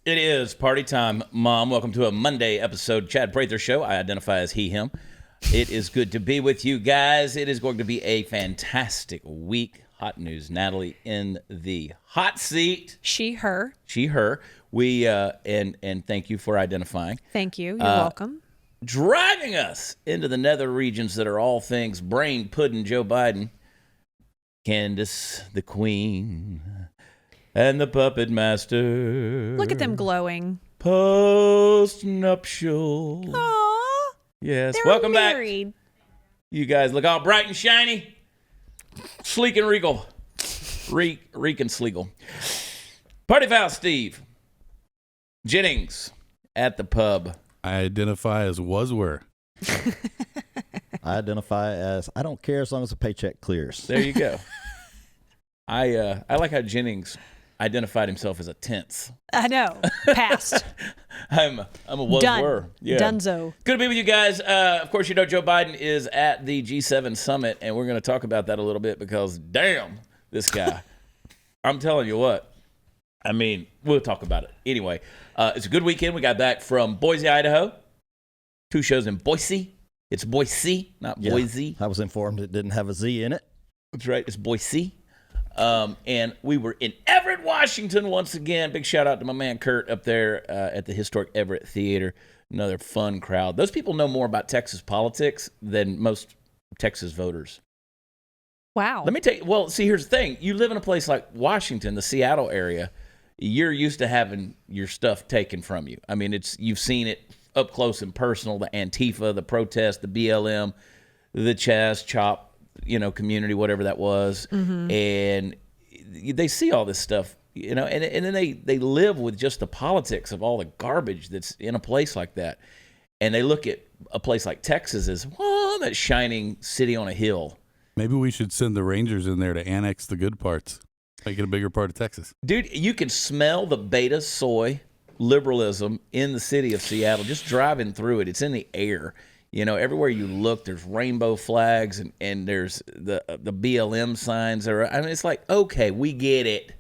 It is party time, Mom. Welcome to a Monday episode, Chad Prather Show. I identify as he, him. It is good to be with you guys. It is going to be a fantastic week. Hot news, Natalie in the hot seat. She, her. She, her. We and thank you for identifying. Thank you. You're welcome. Driving us into the nether regions that are all things brain pudding, Joe Biden, Candace the Queen, and the Puppet Master. Look at them glowing. Post-nuptial. Aww. Yes. They're Welcome married. back. You guys look all bright and shiny. Sleek and regal. Reek and sleegal. Party foul Steve. Jennings at the pub. I identify as was-were. I identify as I don't care as long as the paycheck clears. There you go. I like how Jennings identified himself as a tense. I know. Past. I'm a was Done. were. Yeah. Dunzo. Good to be with you guys. Of course, you know Joe Biden is at the G7 summit, and we're going to talk about that a little bit because, damn, this guy. I'm telling you what. I mean, we'll talk about it. Anyway, it's a good weekend. We got back from Boise, Idaho. 2 shows in Boise. It's Boise, not Boise. I was informed it didn't have a Z in it. That's right. It's Boise. And we were in Everett, Washington once again. Big shout out to my man Kurt up there at the historic Everett Theater. Another fun crowd. Those people know more about Texas politics than most Texas voters. Wow. Let me tell you. Well, see, here's the thing. You live in a place like Washington, the Seattle area. You're used to having your stuff taken from you. I mean, you've seen it up close and personal. The Antifa, the protest, the BLM, the Chaz Chop, community, whatever that was. Mm-hmm. And they see all this stuff, and then they live with just the politics of all the garbage that's in a place like that. And they look at a place like Texas as, well, that shining city on a hill. Maybe we should send the Rangers in there to annex the good parts, make it a bigger part of Texas. Dude, you can smell the beta soy liberalism in the city of Seattle just driving through it. It's in the air. Everywhere you look, there's rainbow flags and there's the BLM signs. It's like, okay, we get it.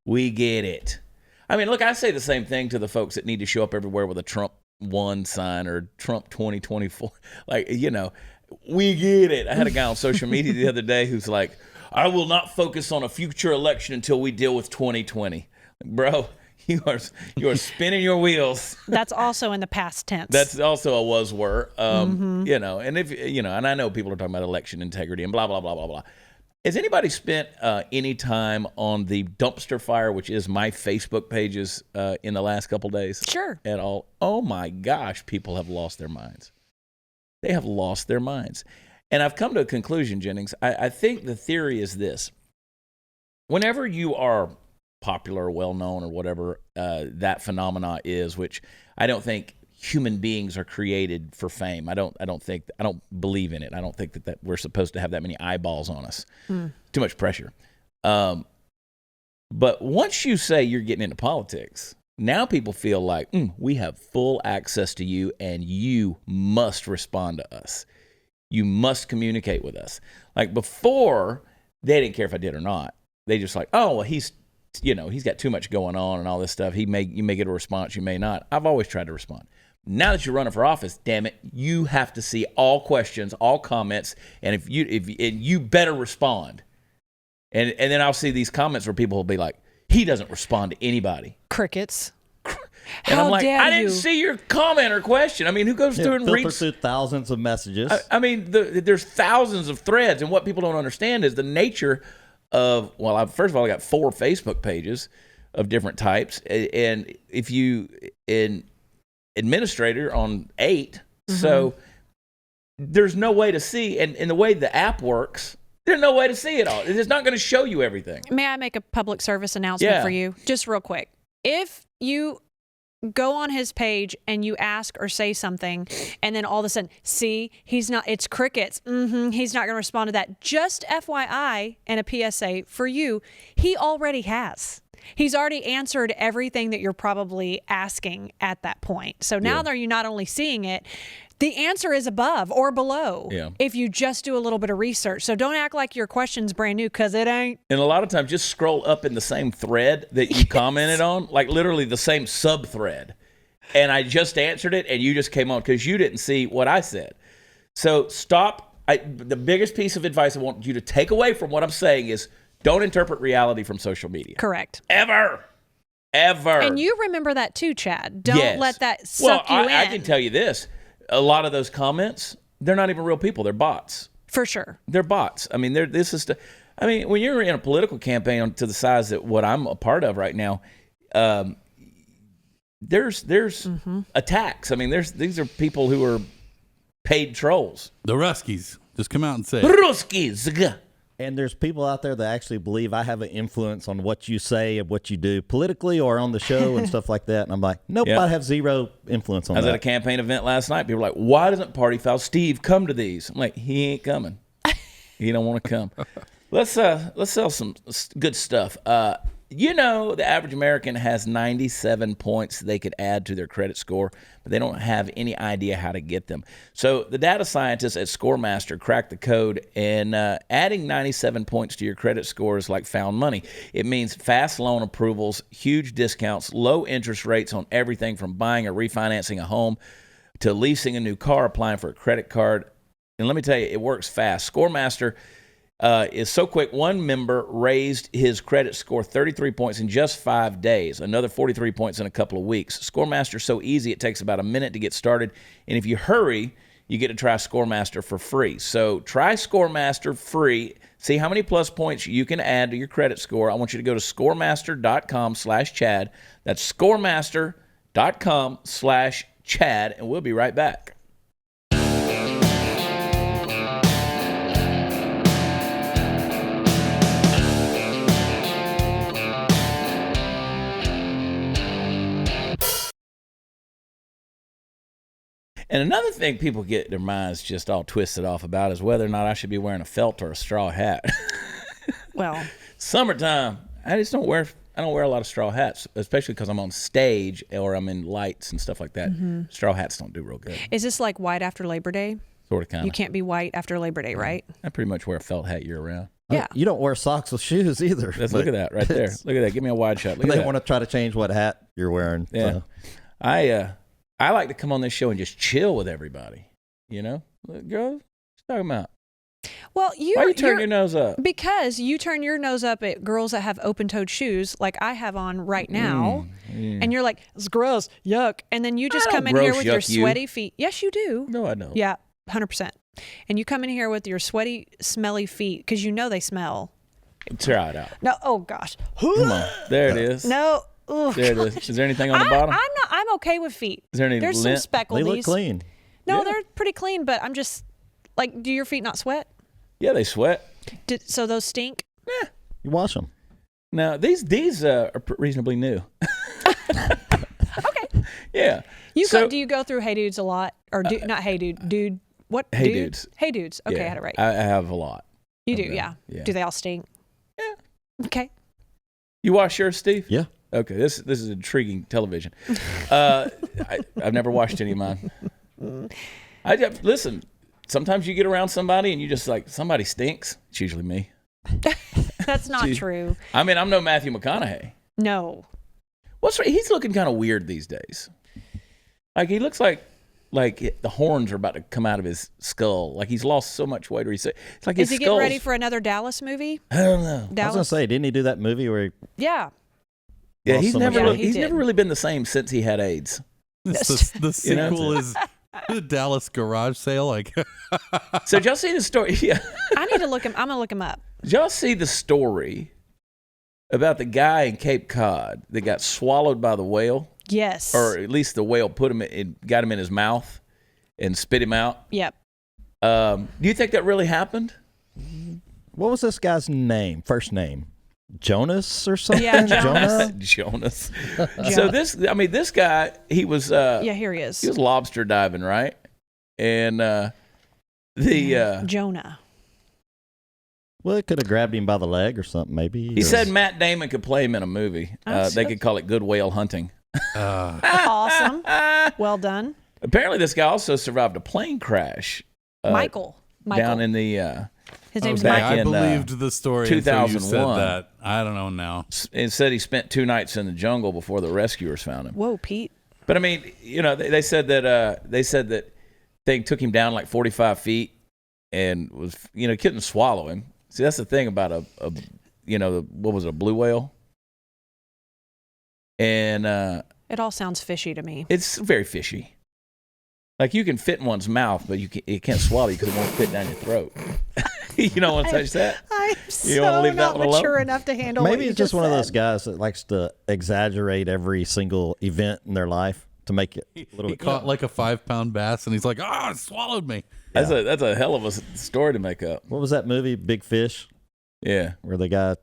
We get it. I mean, look, I say the same thing to the folks that need to show up everywhere with a Trump 1 sign or Trump 2024. Like, we get it. I had a guy on social media the other day who's like, I will not focus on a future election until we deal with 2020. Bro, you are spinning your wheels. That's also in the past tense. That's also a was were. And if and I know people are talking about election integrity and blah blah blah blah blah. Has anybody spent any time on the dumpster fire, which is my Facebook pages, in the last couple days? Sure. At all? Oh my gosh, people have lost their minds. They have lost their minds. And I've come to a conclusion, Jennings. I think the theory is this. Whenever you are popular or well-known or whatever that phenomena is, which I don't think human beings are created for fame. I don't believe in it. I don't think that we're supposed to have that many eyeballs on us. Too much pressure. But once you say you're getting into politics, now people feel like we have full access to you and you must respond to us. You must communicate with us. Like before, they didn't care if I did or not. They just like, oh, well, he's got too much going on and all this stuff. You may get a response, you may not. I've always tried to respond. Now that you're running for office, damn it, you have to see all questions, all comments, and you better respond. And then I'll see these comments where people will be like, he doesn't respond to anybody. Crickets. And How I'm like, dare I didn't you? see your comment or question. I mean, who goes through and filter reads through thousands of messages? I mean, there's thousands of threads, and what people don't understand is the nature of, first of all, I got 4 Facebook pages of different types, and if you an administrator on 8, so there's no way to see, and the way the app works, there's no way to see it all. It's not going to show you everything. May I make a public service announcement for you? Just real quick. If you go on his page and you ask or say something, and then all of a sudden, see, it's crickets. He's not going to respond to that. Just FYI and a PSA for you, he already has. He's already answered everything that you're probably asking at that point. So now that you're not only seeing it, The answer is above or below. Yeah. If you just do a little bit of research. So don't act like your question's brand new, because it ain't. And a lot of times, just scroll up in the same thread that you commented on, like literally the same sub-thread. And I just answered it, and you just came on because you didn't see what I said. So stop. The biggest piece of advice I want you to take away from what I'm saying is don't interpret reality from social media. Correct. Ever. And you remember that too, Chad. Don't let that suck you in. I can tell you this. A lot of those comments, they're not even real people. They're bots. For sure. They're bots. I mean, when you're in a political campaign to the size that what I'm a part of right now, there's attacks. I mean, these are people who are paid trolls. The Ruskies. Just come out and say it. Ruskies. And there's people out there that actually believe I have an influence on what you say and what you do politically or on the show and stuff like that. And I'm like, nope, I have zero influence on that. I was at a campaign event last night. People were like, why doesn't Party Foul Steve come to these? I'm like, he ain't coming. He don't want to come. Let's sell some good stuff. The average American has 97 points they could add to their credit score, but they don't have any idea how to get them. So the data scientists at ScoreMaster cracked the code, and adding 97 points to your credit score is like found money. It means fast loan approvals, huge discounts, low interest rates on everything from buying or refinancing a home to leasing a new car, applying for a credit card. And let me tell you, it works fast. ScoreMaster is so quick. One member raised his credit score 33 points in just 5 days, another 43 points in a couple of weeks. ScoreMaster's so easy, it takes about a minute to get started. And if you hurry, you get to try ScoreMaster for free. So try ScoreMaster free. See how many plus points you can add to your credit score. I want you to go to scoremaster.com/Chad. That's scoremaster.com/Chad, and we'll be right back. And another thing people get their minds just all twisted off about is whether or not I should be wearing a felt or a straw hat. Well, summertime, I don't wear a lot of straw hats, especially because I'm on stage or I'm in lights and stuff like that. Mm-hmm. Straw hats don't do real good. Is this like white after Labor Day? Sort of, kind of. You can't be white after Labor Day, right? I pretty much wear a felt hat year round. Yeah. You don't wear socks with shoes either. Look at that right there. Look at that. Give me a wide shot. Look at they that. want to try to change what hat you're wearing. Yeah. So. I like to come on this show and just chill with everybody. You know? Girl, what you talking about? Well, why you turn your nose up? Because you turn your nose up at girls that have open-toed shoes like I have on right now. And you're like, it's gross, yuck. And then you just come in here with your sweaty feet. Yes, you do. No, I don't. Yeah, 100%. And you come in here with your sweaty, smelly feet because you know they smell. Try it out. No, oh gosh. Come on. There it is. No. Ugh. There it is. Is there anything on the bottom? I'm okay with feet. Is there any There's lint? some speckles. They look clean. No, they're pretty clean, but I'm just like, do your feet not sweat? Yeah, they sweat. So those stink? Yeah. You wash them. Now, these are reasonably new. Okay. Yeah. Do you go through Hey Dudes a lot? Or not Hey Dude? What? Hey Dudes. Hey Dudes. Okay, yeah. I had it right. I have a lot. You do, yeah. Do they all stink? Yeah. Okay. You wash yours, Steve? Yeah. Okay, this is intriguing television. I've never watched any of mine. Listen, sometimes you get around somebody and you just like, somebody stinks. It's usually me. That's not true. I mean, I'm no Matthew McConaughey. No. What's right? He's looking kind of weird these days. Like, he looks like the horns are about to come out of his skull. Like, he's lost so much weight. Or it's like his Is he getting ready for another Dallas movie? I don't know. I was going to say, didn't he do that movie where he... Yeah. Yeah, he's never did. really been the same since he had AIDS. The sequel is the Dallas garage sale. Like, so did y'all see the story? Yeah, I need to look him. I'm gonna look him up. Did y'all see the story about the guy in Cape Cod that got swallowed by the whale? Yes. Or at least the whale got him in his mouth and spit him out. Yep. Do you think that really happened? What was this guy's name? First name? Jonas or something? Yeah, Jonas. So this guy, he was here he is. He was lobster diving, right? And Jonah. Well, it could have grabbed him by the leg or something, maybe. He said Matt Damon could play him in a movie. They could call it Good Whale Hunting. Awesome. Well done. Apparently, this guy also survived a plane crash. Michael. Down in the. His name's back Michael. I in, believed the story 2001. until you said that. I don't know now. It said he spent 2 nights in the jungle before the rescuers found him. Whoa, Pete. But I mean, they said that thing took him down like 45 feet and was, couldn't swallow him. See, that's the thing about what was it, a blue whale? And it all sounds fishy to me. It's very fishy. Like you can fit in one's mouth, but it can't swallow you because it won't fit down your throat. You don't want to touch that? I'm You want to leave that not one mature alone? enough to handle Maybe what it's you just one of those said. guys that likes to exaggerate every single event in their life to make it a little He bit. caught like a 5-pound bass, and he's like, it swallowed me. That's a hell of a story to make up. What was that movie, Big Fish? Yeah. Where they got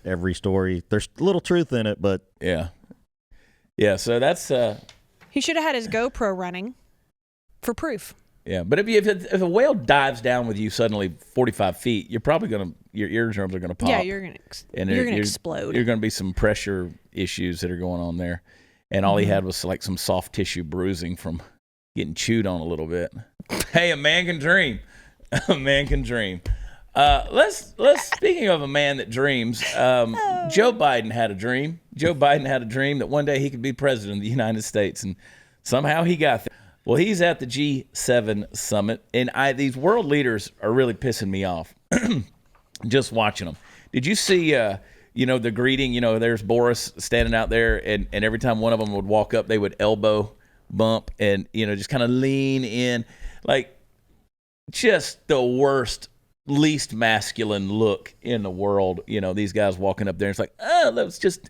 every story. There's a little truth in it, but Yeah. Yeah, so that's He should have had his GoPro running for proof. yeah. But if a whale dives down with you suddenly 45 feet, you're probably your eardrums are gonna pop. Yeah, you're gonna explode. You're gonna be some pressure issues that are going on there. And all he had was like some soft tissue bruising from getting chewed on a little bit. Hey, a man can dream. A man can dream. Let's speaking of a man that dreams, Joe Biden had a dream. Joe Biden had a dream that one day he could be president of the United States, and somehow he got there. Well, he's at the G7 summit, and these world leaders are really pissing me off just watching them. Did you see, the greeting? There's Boris standing out there, and every time one of them would walk up, they would elbow bump and, just kind of lean in. Like, just the worst, least masculine look in the world. These guys walking up there, it's like, that's just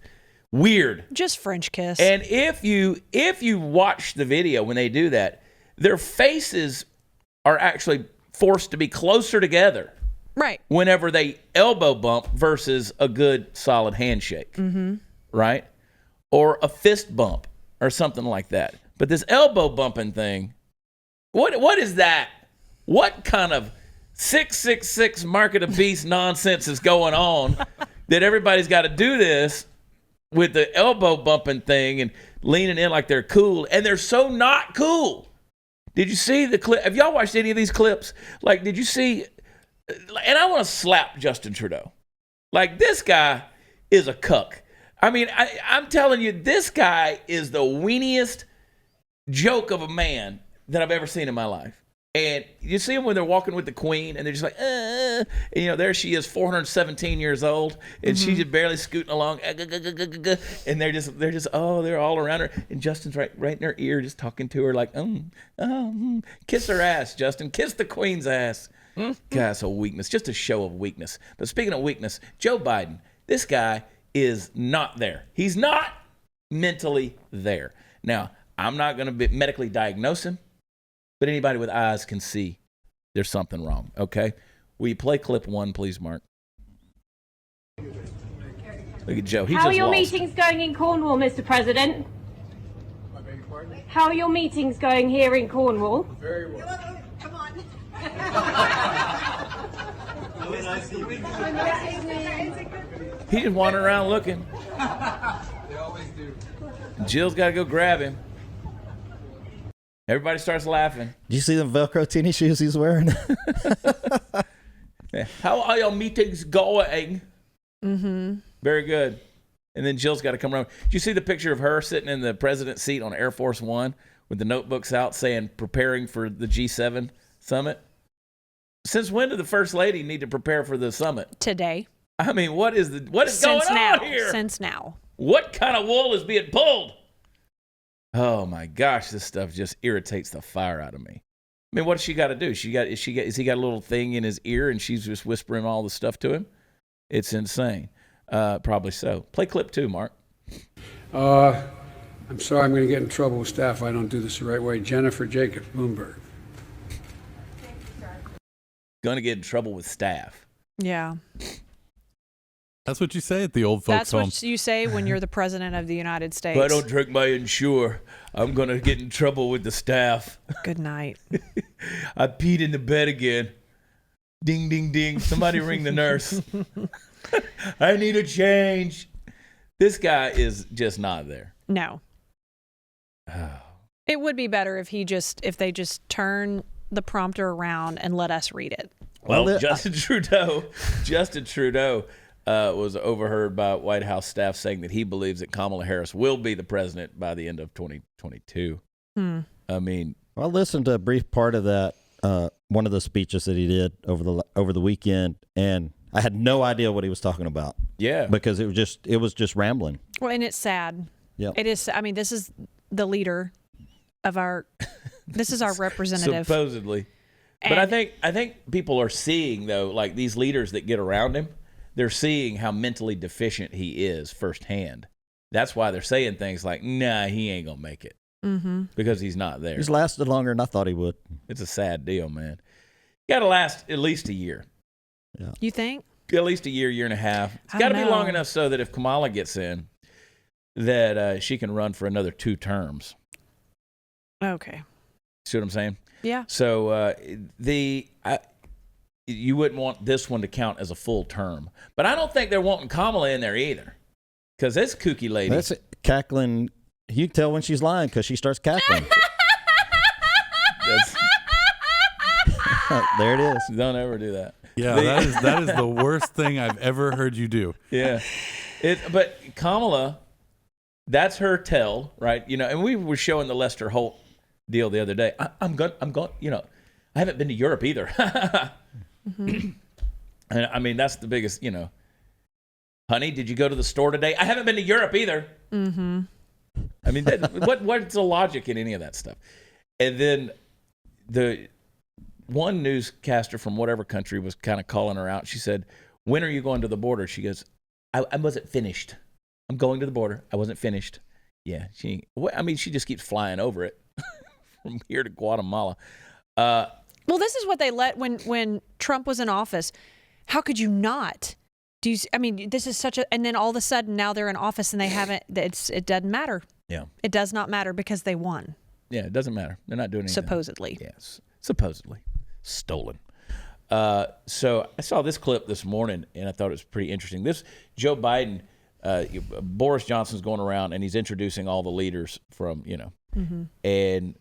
weird. Just French kiss. And if you watch the video when they do that, their faces are actually forced to be closer together. Right. Whenever they elbow bump versus a good solid handshake. Mm-hmm. Right? Or a fist bump or something like that. But this elbow bumping thing, what is that? What kind of 666 mark of the beast nonsense is going on that everybody's got to do this with the elbow bumping thing and leaning in like they're cool, and they're so not cool. Did you see the clip? Have y'all watched any of these clips? Like, did you see? And I want to slap Justin Trudeau. Like, this guy is a cuck. I mean, I'm telling you, this guy is the weeniest joke of a man that I've ever seen in my life. And you see them when they're walking with the queen, and they're just like, and there she is, 417 years old, and she's just barely scooting along, and they're all around her, and Justin's right in her ear, just talking to her like, kiss her ass, Justin, kiss the queen's ass. God, it's a weakness, just a show of weakness. But speaking of weakness, Joe Biden, this guy is not there. He's not mentally there. Now, I'm not going to medically diagnose him. But anybody with eyes can see there's something wrong, okay? Will you play clip 1, please, Mark? Look at Joe. How are your meetings going in Cornwall, Mr. President? I beg your pardon? How are your meetings going here in Cornwall? Very well. Come on. He's just wandering around looking. They always do. Jill's got to go grab him. Everybody starts laughing. did you see the Velcro tennis shoes he's wearing? How are your meetings going? Mm-hmm. Very good. And then Jill's got to come around. Did you see the picture of her sitting in the president's seat on Air Force One with the notebooks out saying preparing for the G7 summit? Since when did the First Lady need to prepare for the summit? Today. I mean, what is going on here? Since now. What kind of wool is being pulled? Oh my gosh, this stuff just irritates the fire out of me. I mean, what does she got to do? Has he got a little thing in his ear and she's just whispering all the stuff to him? It's insane. Probably so. Play clip 2, Mark. I'm sorry, I'm going to get in trouble with staff if I don't do this the right way. Jennifer Jacobs, Bloomberg. Going to get in trouble with staff. Yeah. That's what you say at the old folks' That's home. what you say when you're the president of the United States. If I don't drink my Ensure, I'm going to get in trouble with the staff. Good night. I peed in the bed again. Ding, ding, ding. Somebody ring the nurse. I need a change. This guy is just not there. No. It would be better if they just turn the prompter around and let us read it. Well, Justin Trudeau was overheard by White House staff saying that he believes that Kamala Harris will be the president by the end of 2022. I mean, I listened to a brief part of that, one of the speeches that he did over the weekend, and I had no idea what he was talking about. Yeah, because it was just rambling. Well, and it's sad. Yeah, it is. I mean, this is the leader of our. This is our representative, supposedly. But I think people are seeing, though, like these leaders that get around him, they're seeing how mentally deficient he is firsthand. That's why they're saying things like, "Nah, he ain't gonna make it," because he's not there. He's lasted longer than I thought he would. It's a sad deal, man. Got to last at least a year. Yeah. You think? At least a year and a half. It's got to be long enough so that if Kamala gets in, that she can run for another 2 terms. Okay. See what I'm saying? Yeah. So you wouldn't want this one to count as a full term, but I don't think they're wanting Kamala in there either, because this kooky lady. That's cackling. You can tell when she's lying because she starts cackling. There it is. Don't ever do that. Yeah, that is the worst thing I've ever heard you do. Yeah, but Kamala, that's her tell, right? You know, and we were showing the Lester Holt deal the other day. I'm going. You know, I haven't been to Europe either. And I mean, that's the biggest. You know, honey, did you go to the store today? I haven't been to Europe either. Mm-hmm. I mean, what's the logic in any of that stuff? And then the one newscaster from whatever country was kind of calling her out. She said, "When are you going to the border?" She goes, I wasn't finished. I'm going to the border. I wasn't finished." Yeah, she just keeps flying over it from here to Guatemala. Well, this is what they let when Trump was in office. How could you not? This is such a, and then all of a sudden now they're in office and they haven't. It doesn't matter. Yeah, it does not matter because they won. Yeah, it doesn't matter. They're not doing anything. Supposedly. Yes, supposedly stolen. So I saw this clip this morning and I thought it was pretty interesting. This Joe Biden. Boris Johnson's going around and he's introducing all the leaders from, and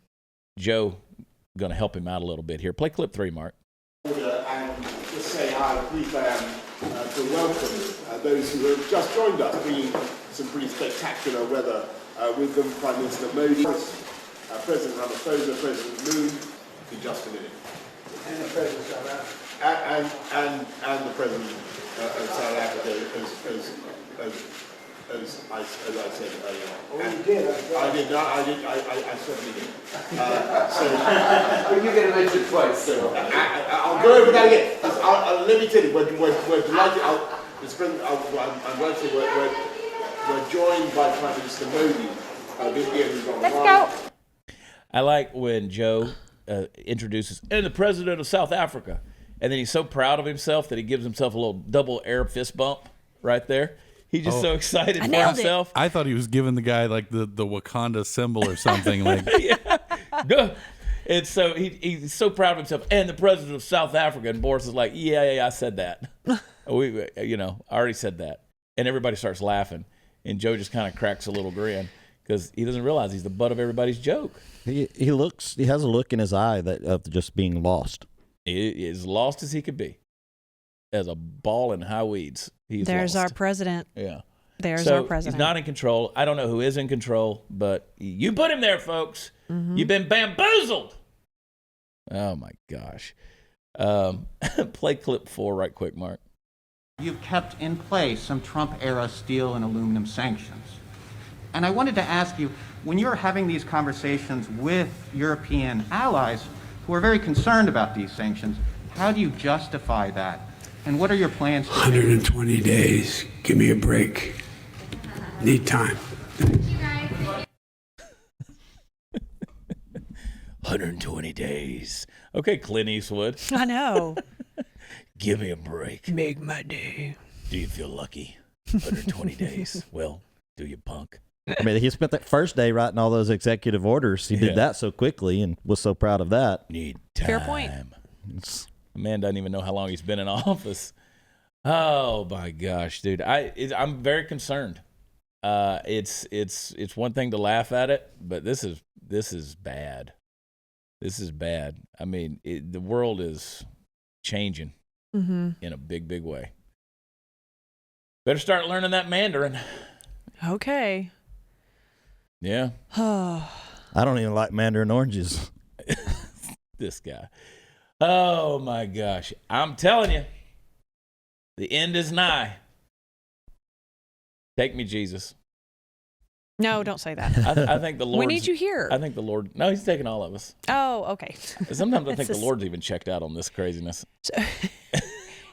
Joe going to help him out a little bit here. Play clip 3, Mark. And just say how pleased I am to welcome those who have just joined us, bringing some pretty spectacular weather with them. Prime Minister Modi, President Ramaphosa, President Moon, in just a minute. And the President of South Africa. And the President of South Africa, as I said earlier. Oh, you did? I did not. I certainly did. But you get to mention twice, so. I'll go over that again. Let me tell you, we're delighted. I'm going to say we're joined by Prime Minister Modi. Let's go. I like when Joe introduces, and the President of South Africa, and then he's so proud of himself that he gives himself a little double air fist bump right there. He's just so excited for himself. I thought he was giving the guy like the Wakanda symbol or something. Like, yeah. And so he's so proud of himself. And the president of South Africa, and Boris is like, yeah, I said that. I already said that. And everybody starts laughing. And Joe just kind of cracks a little grin because he doesn't realize he's the butt of everybody's joke. He has a look in his eye of just being lost. He is lost as he could be. As a ball in high weeds. There's lost. our president. Yeah. There's our president. He's not in control. I don't know who is in control, but you put him there, folks. Mm-hmm. You've been bamboozled. Oh, my gosh. Play clip 4 right quick, Mark. You've kept in place some Trump-era steel and aluminum sanctions. And I wanted to ask you, when you're having these conversations with European allies who are very concerned about these sanctions, how do you justify that? And what are your plans? 120 days. Give me a break. Need time. 120 days. Okay, Clint Eastwood. I know. Give me a break. Make my day. Do you feel lucky? 120 days. Well, do you, punk? I mean, he spent that first day writing all those executive orders. He did that so quickly and was so proud of that. Need time. Fair point. Man doesn't even know how long he's been in office. Oh my gosh, dude! I'm very concerned. It's one thing to laugh at it, but this is this is bad. This is bad. I mean, the world is changing in a big, big way. Better start learning that Mandarin. Okay. Yeah. I don't even like mandarin oranges. This guy. Oh, my gosh. I'm telling you, the end is nigh. Take me, Jesus. No, don't say that. I think the Lord. We need you here. I think the Lord. No, he's taking all of us. Oh, okay. Sometimes I think the Lord's even checked out on this craziness. So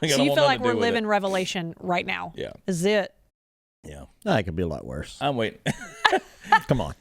you feel like we're living Revelation right now. Yeah. Is it? Yeah. It could be a lot worse. I'm waiting. Come on.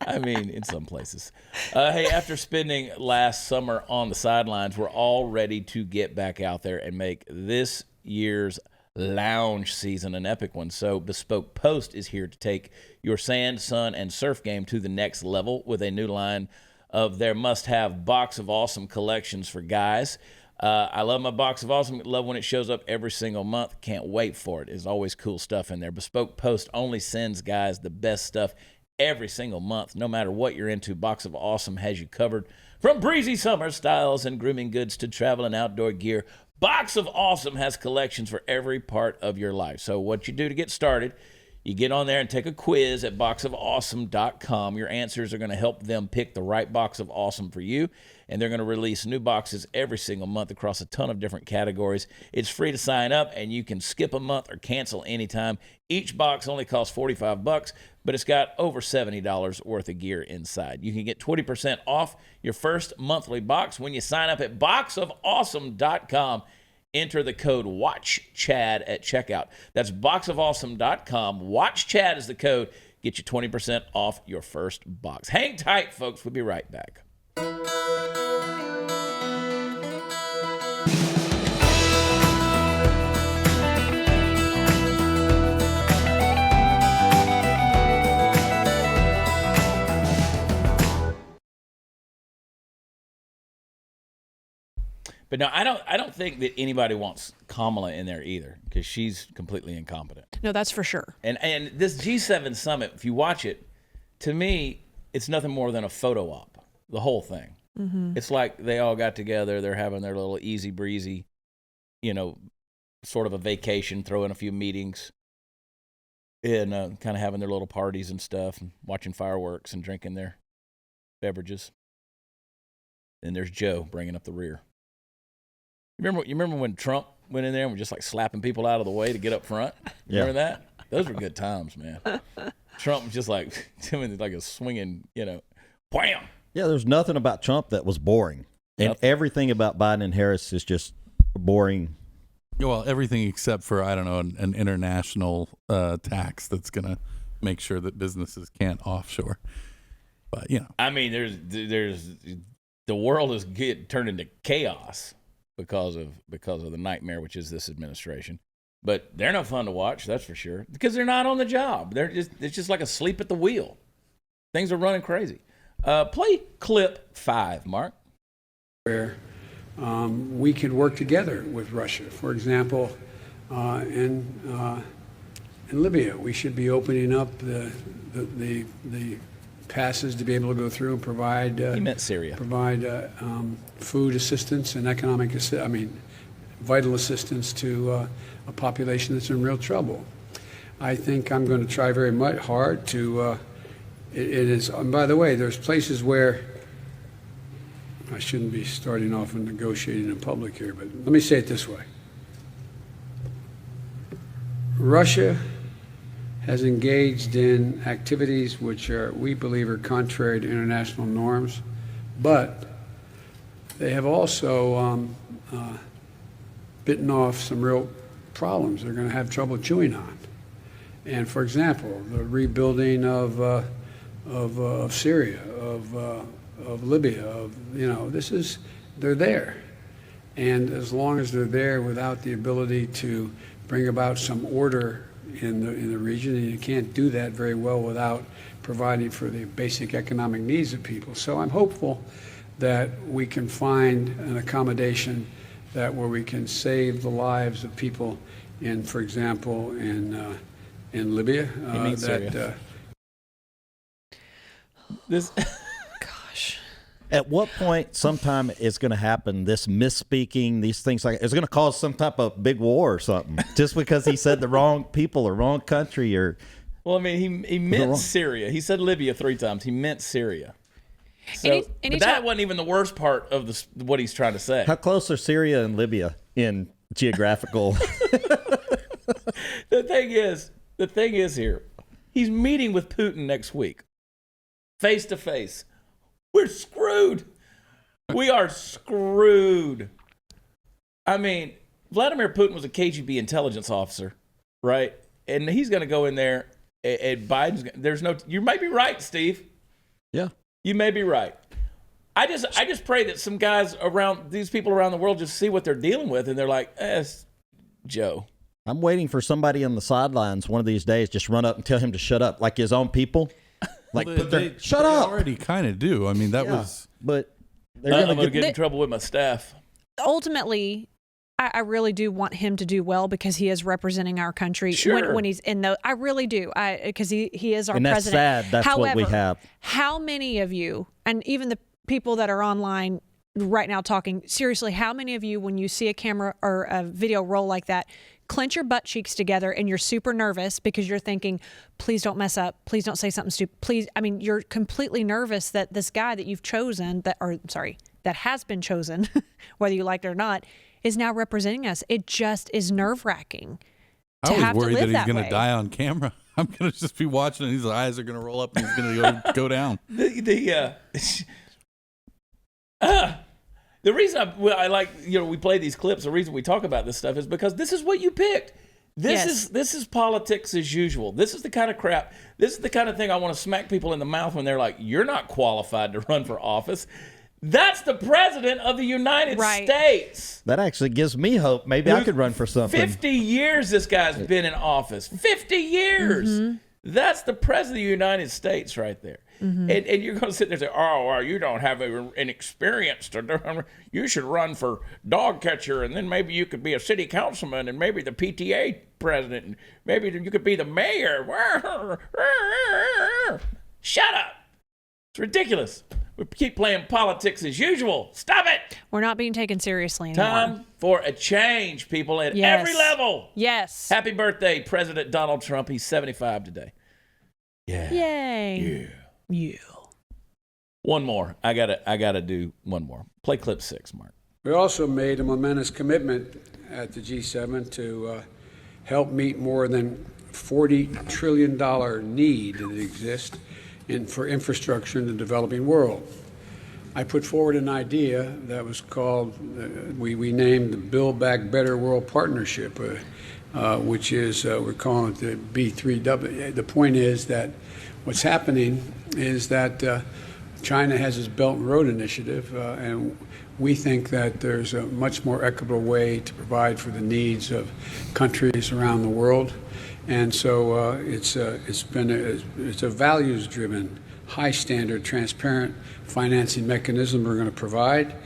I mean, in some places. Hey, after spending last summer on the sidelines, we're all ready to get back out there and make this year's lounge season an epic one. So Bespoke Post is here to take your sand, sun, and surf game to the next level with a new line of their must-have Box of Awesome collections for guys. I love my Box of Awesome. Love when it shows up every single month. Can't wait for it. There's always cool stuff in there. Bespoke Post only sends guys the best stuff every single month. No matter what you're into, Box of Awesome has you covered. From breezy summer styles and grooming goods to travel and outdoor gear, Box of Awesome has collections for every part of your life. So what you do to get started, you get on there and take a quiz at boxofawesome.com. Your answers are going to help them pick the right Box of Awesome for you, and they're going to release new boxes every single month across a ton of different categories. It's free to sign up, and you can skip a month or cancel anytime. Each box only costs $45, but it's got over $70 worth of gear inside. You can get 20% off your first monthly box when you sign up at boxofawesome.com. Enter the code WATCHCHAD at checkout. That's boxofawesome.com. WATCHCHAD is the code. Get you 20% off your first box. Hang tight, folks. We'll be right back. But no, I don't think that anybody wants Kamala in there either, because she's completely incompetent. No, that's for sure. And this G7 summit, if you watch it, to me, it's nothing more than a photo op. The whole thing. Mm-hmm. It's like they all got together. They're having their little easy breezy, sort of a vacation, throwing a few meetings, and kind of having their little parties and stuff, and watching fireworks and drinking their beverages. And there's Joe bringing up the rear. You remember when Trump went in there and was just like slapping people out of the way to get up front? Remember that? Those were good times, man. Trump was just like doing like a swinging, wham. Yeah, there's nothing about Trump that was boring. And everything about Biden and Harris is just boring. Well, everything except for, I don't know, an international tax that's going to make sure that businesses can't offshore. But, I mean, there's the world is turned into chaos because of the nightmare, which is this administration. But they're no fun to watch, that's for sure, because they're not on the job. It's just like a sleep at the wheel. Things are running crazy. Play clip 5, Mark. Where we could work together with Russia. For example, in Libya, we should be opening up the passes to be able to go through and provide. He meant Syria. Provide food assistance and vital assistance to a population that's in real trouble. I think I'm going to try very hard to. It is. And by the way, there's places where I shouldn't be starting off and negotiating in public here, but let me say it this way. Russia has engaged in activities which we believe are contrary to international norms, but they have also bitten off some real problems they're going to have trouble chewing on. And for example, the rebuilding of Syria, of Libya, they're there. And as long as they're there without the ability to bring about some order in the region, and you can't do that very well without providing for the basic economic needs of people. So I'm hopeful that we can find an accommodation where we can save the lives of people for example, in Libya. Syria. This At what point, sometime, is going to happen? This misspeaking, these things like it's going to cause some type of big war or something, just because he said the wrong people or wrong country or. Well, I mean, he meant Syria. He said Libya 3 times. He meant Syria. So, but that wasn't even the worst part of what he's trying to say. How close are Syria and Libya in geographical? The thing is here, he's meeting with Putin next week, face to face. We're screwed. We are screwed. I mean, Vladimir Putin was a KGB intelligence officer, right? And he's going to go in there, and Biden's. You may be right, Steve. Yeah. You may be right. I just pray that some guys these people around the world just see what they're dealing with, and they're like, it's Joe. I'm waiting for somebody on the sidelines one of these days just run up and tell him to shut up, like his own people. Like, shut up. They already kind of do. I mean, that was. But they're I'm going to get in trouble with my staff. Ultimately, I really do want him to do well because he is representing our country. Sure. When he's in the, I really do. Because he is our and that's president. Sad. That's However, what we have. How many of you, and even the people that are online right now talking, seriously, how many of you, when you see a camera or a video roll like that, clench your butt cheeks together and you're super nervous because you're thinking, please don't mess up. Please don't say something stupid. Please. I mean, you're completely nervous that this guy that you've chosen that has been chosen, whether you like it or not, is now representing us. It just is nerve-wracking. I was worried that he's going to die on camera. I'm going to just be watching and his eyes are going to roll up and he's going to go down. The reason I like, we play these clips, the reason we talk about this stuff is because this is what you picked. This is politics as usual. This is the kind of crap. This is the kind of thing I want to smack people in the mouth when they're like, you're not qualified to run for office. That's the president of the United States. That actually gives me hope. Maybe I could run for something. 50 years this guy's been in office. 50 years. Mm-hmm. That's the president of the United States right there. Mm-hmm. And you're going to sit there and say, oh, well, you don't have an experience. You should run for dog catcher, and then maybe you could be a city councilman, and maybe the PTA president, and maybe you could be the mayor. Shut up. It's ridiculous. We keep playing politics as usual. Stop it. We're not being taken seriously anymore. Time for a change, people, at every level. Yes. Happy birthday, President Donald Trump. He's 75 today. Yeah. Yay. Yeah. One more. I gotta do one more. Play clip 6, Mark. We also made a momentous commitment at the G7 to help meet more than $40 trillion need that exists for infrastructure in the developing world. I put forward an idea that was called, we named the Build Back Better World Partnership, which is, we're calling it the B3W. The point is that what's happening is that China has its Belt and Road Initiative, and we think that there's a much more equitable way to provide for the needs of countries around the world. And so it's a values-driven, high-standard, transparent financing mechanism we're going to provide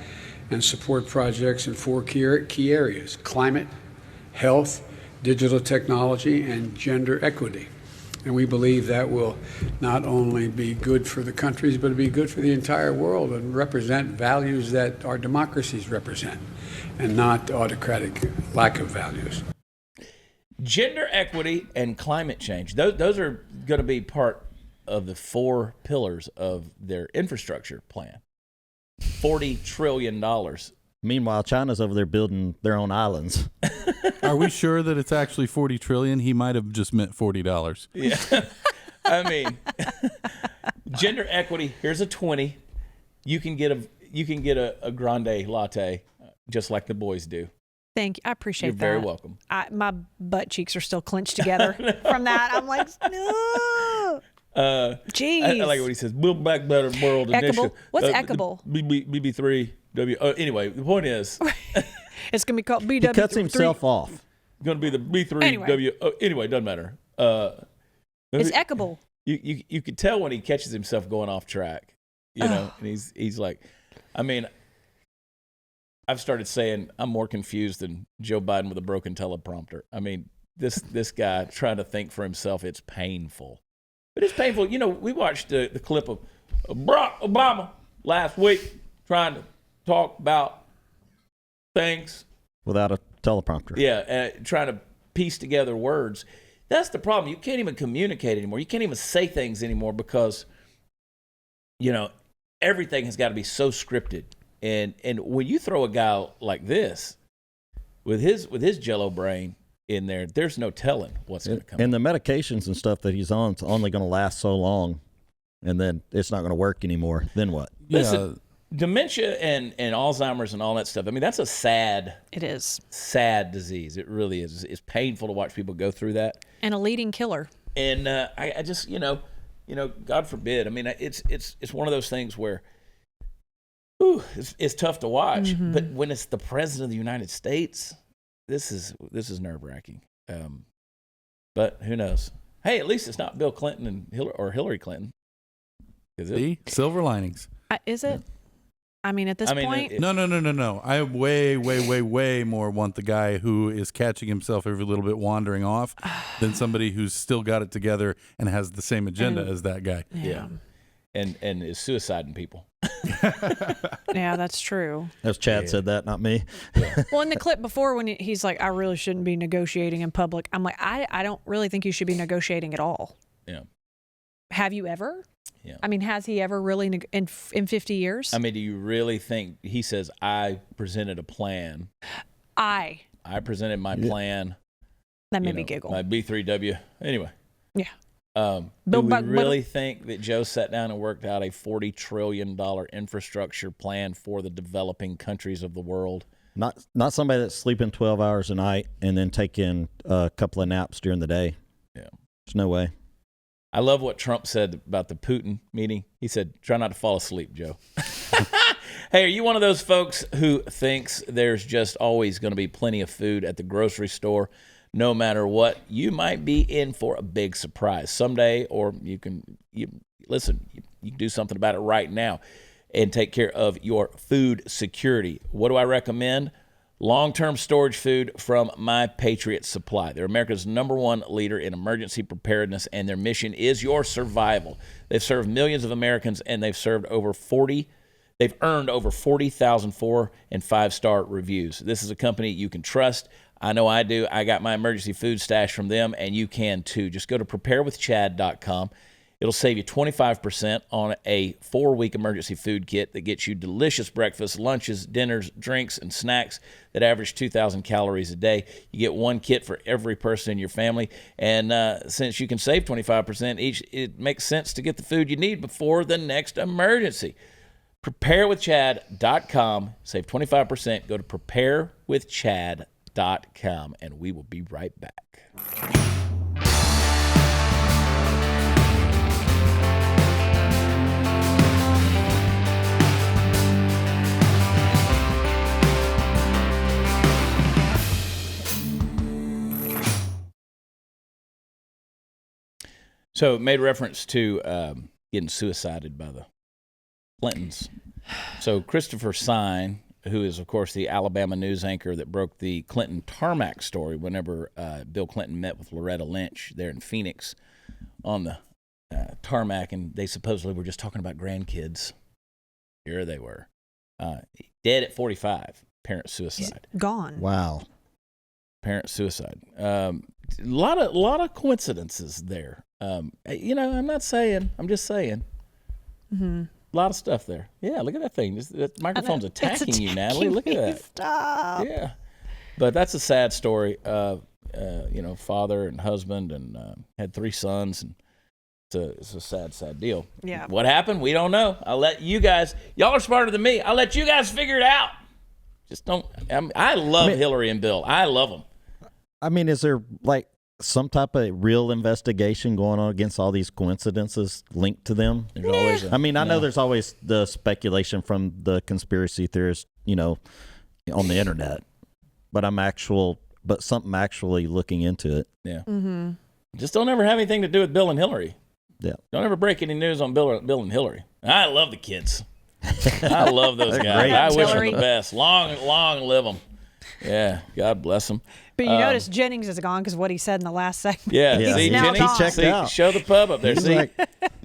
and support projects in 4 key areas: climate, health, digital technology, and gender equity. And we believe that will not only be good for the countries, but it'll be good for the entire world and represent values that our democracies represent and not autocratic lack of values. Gender equity and climate change. Those are going to be part of the 4 pillars of their infrastructure plan. $40 trillion. Meanwhile, China's over there building their own islands. Are we sure that it's actually 40 trillion? He might have just meant $40. Yeah. I mean, gender equity, here's a 20. You can get a grande latte just like the boys do. Thank you. I appreciate that. You're very welcome. My butt cheeks are still clenched together from that. I'm like, no. Jeez. I like what he says. Build back better world initiative. What's equable? BB3. Anyway, the point is, it's gonna be called BW. He cuts himself off. It's gonna be the B3 anyway. W. Anyway, doesn't matter. It's equable. You could tell when he catches himself going off track. And he's like, I mean, I've started saying I'm more confused than Joe Biden with a broken teleprompter. I mean, this guy trying to think for himself, it's painful. But it's painful. We watched the clip of Barack Obama last week trying to talk about things without a teleprompter. Yeah, trying to piece together words. That's the problem. You can't even communicate anymore. You can't even say things anymore because, everything has got to be so scripted. And when you throw a guy like this with his jello brain in there, there's no telling what's going to come. And the medications and stuff that he's on is only going to last so long, and then it's not going to work anymore. Then what? Listen, dementia and Alzheimer's and all that stuff. I mean, that's a sad disease. It really is. It's painful to watch people go through that. And a leading killer. And I just, God forbid. I mean, it's one of those things where, it's tough to watch. Mm-hmm. But when it's the president of the United States, this is nerve-wracking. But who knows? Hey, at least it's not Bill Clinton and Hillary Clinton. Is it? See? Silver linings. Is it? I mean, at this point? No. I way more want the guy who is catching himself every little bit wandering off than somebody who's still got it together and has the same agenda as that guy. Yeah. And is suiciding people. Yeah, that's true. As Chad said that, not me. Yeah. Well, in the clip before when he's like, I really shouldn't be negotiating in public, I'm like, I don't really think you should be negotiating at all. Yeah. Have you ever? Yeah. I mean, has he ever really in 50 years? I mean, do you really think he says, I presented a plan? I presented my plan. That made me giggle. My B3W. Anyway. Yeah. Do we really think that Joe sat down and worked out a $40 trillion infrastructure plan for the developing countries of the world? Not somebody that's sleeping 12 hours a night and then taking a couple of naps during the day. Yeah. There's no way. I love what Trump said about the Putin meeting. He said, try not to fall asleep, Joe. Hey, are you one of those folks who thinks there's just always going to be plenty of food at the grocery store? No matter what, you might be in for a big surprise someday, or you can do something about it right now and take care of your food security. What do I recommend? Long-term storage food from My Patriot Supply. They're America's #1 leader in emergency preparedness, and their mission is your survival. They've served millions of Americans, and they've earned over 40,000 4- and 5-star reviews. This is a company you can trust. I know I do. I got my emergency food stash from them, and you can too. Just go to preparewithchad.com. It'll save you 25% on a 4-week emergency food kit that gets you delicious breakfasts, lunches, dinners, drinks, and snacks that average 2,000 calories a day. You get one kit for every person in your family. And since you can save 25% each, it makes sense to get the food you need before the next emergency. Preparewithchad.com. Save 25%. Go to preparewithchad.com, and we will be right back. So it made reference to getting suicided by the Clintons. So Christopher Sine, who is, of course, the Alabama news anchor that broke the Clinton tarmac story whenever Bill Clinton met with Loretta Lynch there in Phoenix on the tarmac, and they supposedly were just talking about grandkids. Here they were. Dead at 45. Parent suicide. He's gone. Wow. Parent suicide. A lot of coincidences there. I'm not saying. I'm just saying. Mm-hmm. A lot of stuff there. Yeah, look at that thing. That microphone's attacking you, Natalie. Look at that. Stop. Yeah. But that's a sad story. Father and husband, and had 3 sons, and it's a sad deal. Yeah. What happened? We don't know. I'll let you guys. Y'all are smarter than me. I'll let you guys figure it out. Just don't. I love Hillary and Bill. I love them. I mean, is there like some type of real investigation going on against all these coincidences linked to them? There's always I know there's always the speculation from the conspiracy theorists, on the internet, but something actually looking into it. Yeah. Mm-hmm. Just don't ever have anything to do with Bill and Hillary. Yeah. Don't ever break any news on Bill and Hillary. I love the kids. I love those guys. Great. I wish them Hillary. the best. Long live them. Yeah. God bless them. But you notice Jennings is gone because what he said in the last segment. Yeah. Yeah. See, He's now Jennings, gone. checked out. show the pub up there. He's See, like,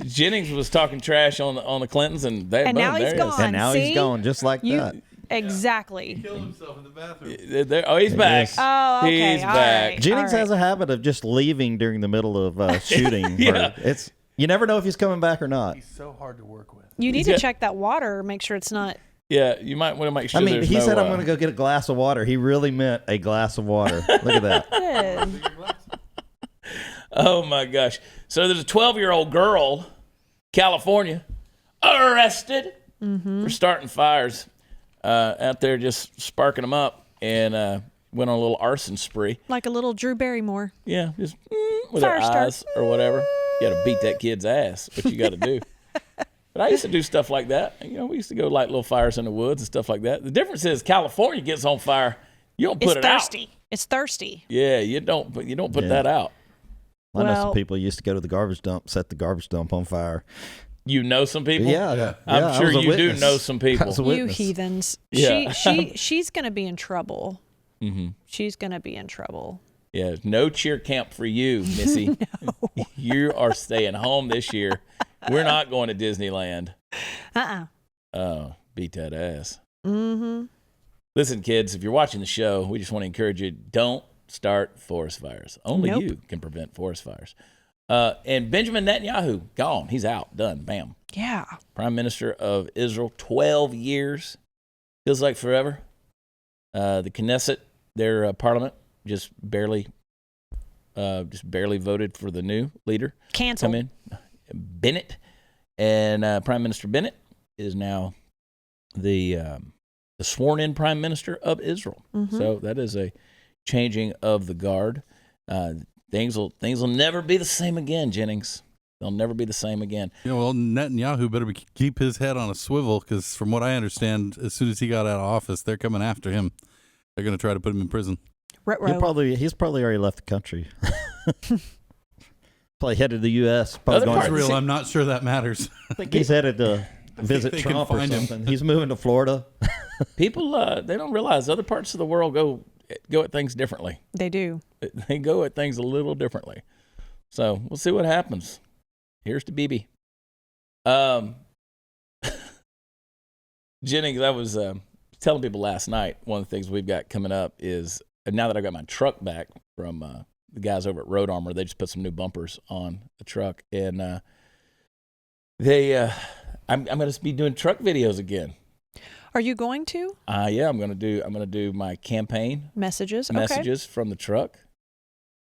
Jennings was talking trash on the Clintons, and now he's gone. And now he's gone just like that. Exactly. He killed himself in the bathroom. He's back. Yes. Oh, okay. He's all back. right, Jennings all has a habit of just leaving during the middle of shooting. Yeah. You never know if he's coming back or not. He's so hard to work with. You need to check that water, make sure it's not. Yeah, you might want to make sure. I mean, there's he no, said, I'm going to go get a glass of water. He really meant a glass of water. Look at that. Good. Oh my gosh! So there's a 12-year-old girl, California, arrested for starting fires out there, just sparking them up, and went on a little arson spree. Like a little Drew Barrymore. Yeah, just with her Fire start. eyes or whatever. You got to beat that kid's ass, what you got to do. But I used to do stuff like that. You know, we used to go light little fires in the woods and stuff like that. The difference is California gets on fire, you don't put It's it thirsty. out. It's thirsty. Yeah, you don't put Yeah. that out. I know Well- some people used to go to the garbage dump, set the garbage dump on fire. You know some people? Yeah. I'm I sure was a you do witness. know some people. I was a You witness. heathens. Yeah. She's going to be in trouble. Mm-hmm. She's going to be in trouble. Yeah, no cheer camp for you, Missy. You are staying home this year. We're not going to Disneyland. Oh, beat that ass. Mm-hmm. Listen, kids, if you're watching the show, we just want to encourage you, don't start forest fires. Only Nope. you can prevent forest fires. And Benjamin Netanyahu, gone. He's out. Done. Bam. Yeah. Prime Minister of Israel, 12 years. Feels like forever. The Knesset, their parliament, just barely voted for the new leader. Cancel. Come in. Bennett. And Prime Minister Bennett is now the sworn-in Prime Minister of Israel. Mm-hmm. So that is a changing of the guard. Things will never be the same again, Jennings. They'll never be the same again. You know, well, Netanyahu better keep his head on a swivel because, from what I understand, as soon as he got out of office, they're coming after him. They're going to try to put him in prison. He's probably already left the country. Probably headed to the U.S. Probably Other going parts- to, Israel, I'm not sure that matters. I think he's headed to visit they can Trump or find him. something. He's moving to Florida. People, they don't realize other parts of the world go at things differently. They do. They go at things a little differently. So we'll see what happens. Here's to BB. Jennings, I was telling people last night, one of the things we've got coming up is, now that I got my truck back from the guys over at Road Armor, they just put some new bumpers on the truck. And I'm going to be doing truck videos again. Are you going to? Yeah, I'm going to do my campaign Messages from the truck.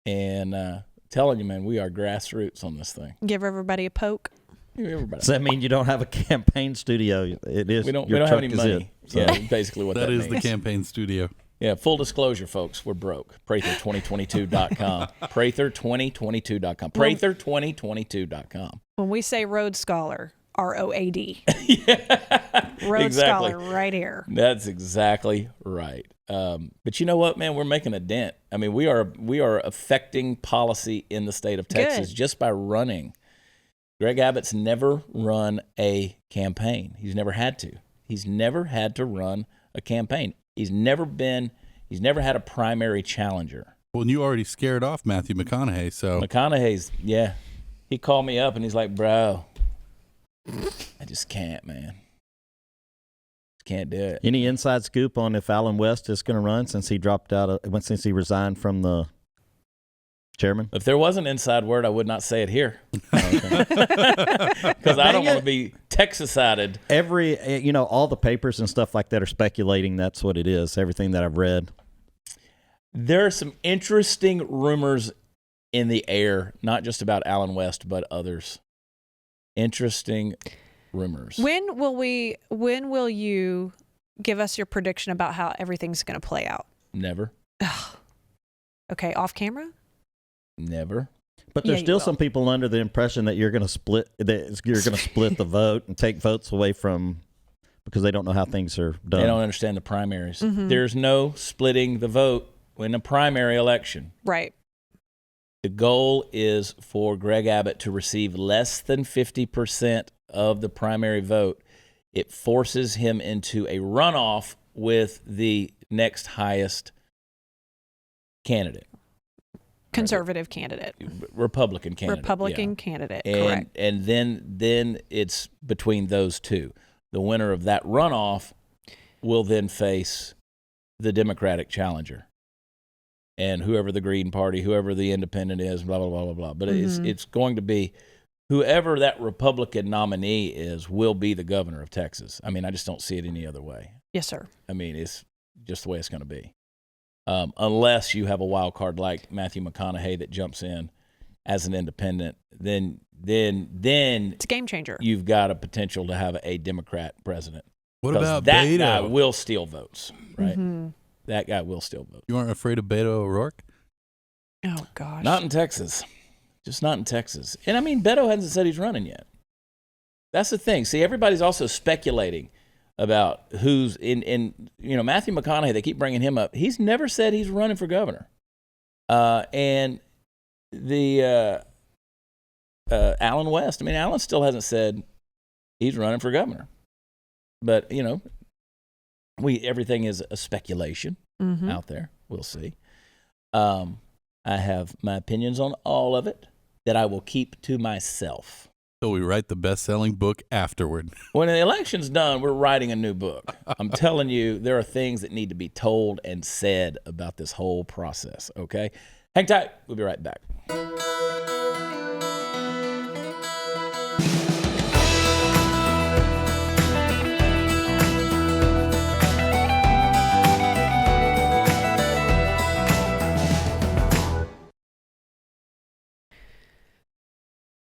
And telling you, man, we are grassroots on this thing. Give everybody a poke. Everybody. Does that mean you don't have a campaign studio? It is. We don't your have truck any is money. it. So, Yeah, basically what that That is means. the campaign studio. Yeah, full disclosure, folks, we're broke. Prather2022.com. Prather2022.com. Prather2022.com. When we say Road Scholar, ROAD. Yeah. Road Exactly. Scholar right here. That's exactly right. But you know what, man? We're making a dent. I mean, we are affecting policy in the state of Texas Good. just by running. Greg Abbott's never run a campaign. He's never had to. He's never had to run a campaign. He's never had a primary challenger. Well, and you already scared off Matthew McConaughey, so McConaughey's, yeah. He called me up and he's like, bro, I just can't, man. Just can't do it. any inside scoop on if Alan West is going to run since he dropped out? Since he resigned from the chairman? If there was an inside word, I would not say it here. Because I don't want to be Texas-sided. All the papers and stuff like that are speculating that's what it is. Everything that I've read. There are some interesting rumors in the air, not just about Alan West, but others. Interesting rumors. When will you give us your prediction about how everything's going to play out? Never. Okay, off camera? Never. But Yeah, there's you still will. some people under the impression that you're going to split the vote and take votes away from because they don't know how things are done. They don't understand the primaries. Mm-hmm. There's no splitting the vote in a primary election. Right. The goal is for Greg Abbott to receive less than 50% of the primary vote. It forces him into a runoff with the next highest candidate. Conservative candidate. Republican candidate. Republican candidate, correct. And then it's between those two. The winner of that runoff will then face the Democratic challenger. And whoever the Green Party, whoever the independent is, blah, blah, blah, blah, blah. But it's going to be whoever that Republican nominee is will be the governor of Texas. I mean, I just don't see it any other way. Yes, sir. I mean, it's just the way it's going to be. Unless you have a wild card like Matthew McConaughey that jumps in as an independent, then It's a game changer. You've got a potential to have a Democrat president. What about that Beto? guy will steal votes, right? Mm-hmm. That guy will steal votes. You aren't afraid of Beto O'Rourke? Oh, gosh. Not in Texas. Just not in Texas. And I mean, Beto hasn't said he's running yet. That's the thing. See, everybody's also speculating about who's in Matthew McConaughey. They keep bringing him up. He's never said he's running for governor. And the Alan West. I mean, Alan still hasn't said he's running for governor. But everything is a speculation out there. We'll see. I have my opinions on all of it that I will keep to myself. So we write the best-selling book afterward. When the election's done, we're writing a new book. I'm telling you, there are things that need to be told and said about this whole process, okay? Hang tight. We'll be right back.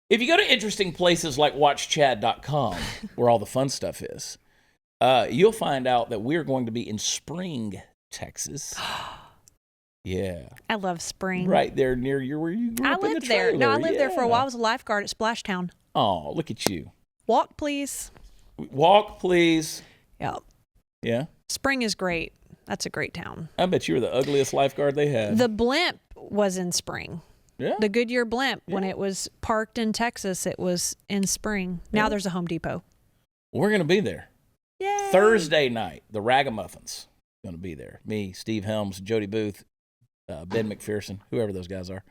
If you go to interesting places like watchchad.com, where all the fun stuff is, you'll find out that we're going to be in Spring, Texas. Yeah. I love Spring. Right there near where you grew up in the lived there. No, I trailer. lived there for a while. I was a lifeguard at Splashtown. Oh, look at you. Walk, please. Walk, please. Yeah. Yeah? Spring is great. That's a great town. I bet you were the ugliest lifeguard they had. The blimp was in Spring. Yeah. The Goodyear blimp, when it was parked in Texas, it was in Spring. Now there's a Home Depot. We're going to be there. Yay. Thursday night, the Ragamuffins going to be there. Me, Steve Helms, Jody Booth, Ben McPherson, whoever those guys are.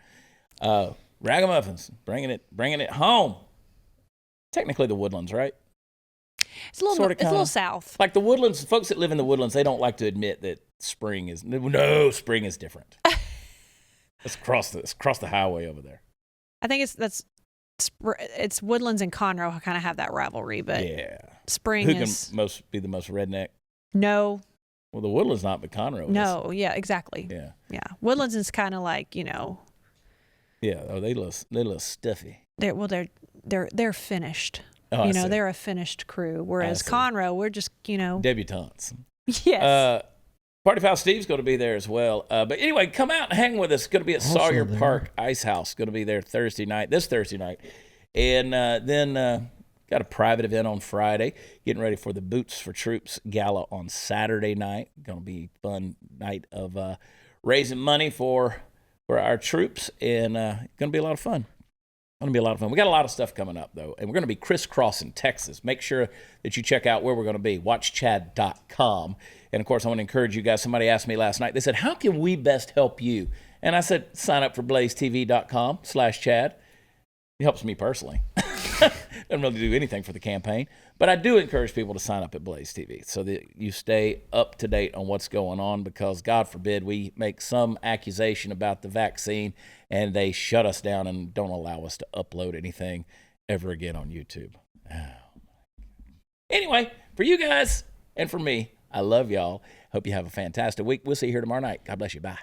Ragamuffins, bringing it home. Technically the Woodlands, right? It's a little south. Like the Woodlands, folks that live in the Woodlands, they don't like to admit that spring is different. It's across the highway over there. I think it's Woodlands and Conroe kind of have that rivalry, but yeah, Spring Who is can be the most redneck? No. Well, the Woodlands not, but Conroe is. No, yeah, exactly. Yeah. Woodlands is kind of like Yeah, they look stuffy. They're finished. Oh, They're a finished crew, whereas Conroe, we're just debutantes. Yes. Party Foul Steve's going to be there as well. But anyway, come out and hang with us. Going to be at Sawyer Park Ice House. Going to be there this Thursday night. And then got a private event on Friday. Getting ready for the Boots for Troops Gala on Saturday night. Going to be a fun night of raising money for our troops. And going to be a lot of fun. We got a lot of stuff coming up, though. And we're going to be crisscrossing Texas. Make sure that you check out where we're going to be. WatchChad.com. And, of course, I want to encourage you guys. Somebody asked me last night. They said, how can we best help you? And I said, sign up for blazetv.com/Chad. It helps me personally. Doesn't really do anything for the campaign. But I do encourage people to sign up at Blaze TV so that you stay up to date on what's going on, because, God forbid, we make some accusation about the vaccine and they shut us down and don't allow us to upload anything ever again on YouTube. Anyway, for you guys and for me, I love y'all. Hope you have a fantastic week. We'll see you here tomorrow night. God bless you. Bye.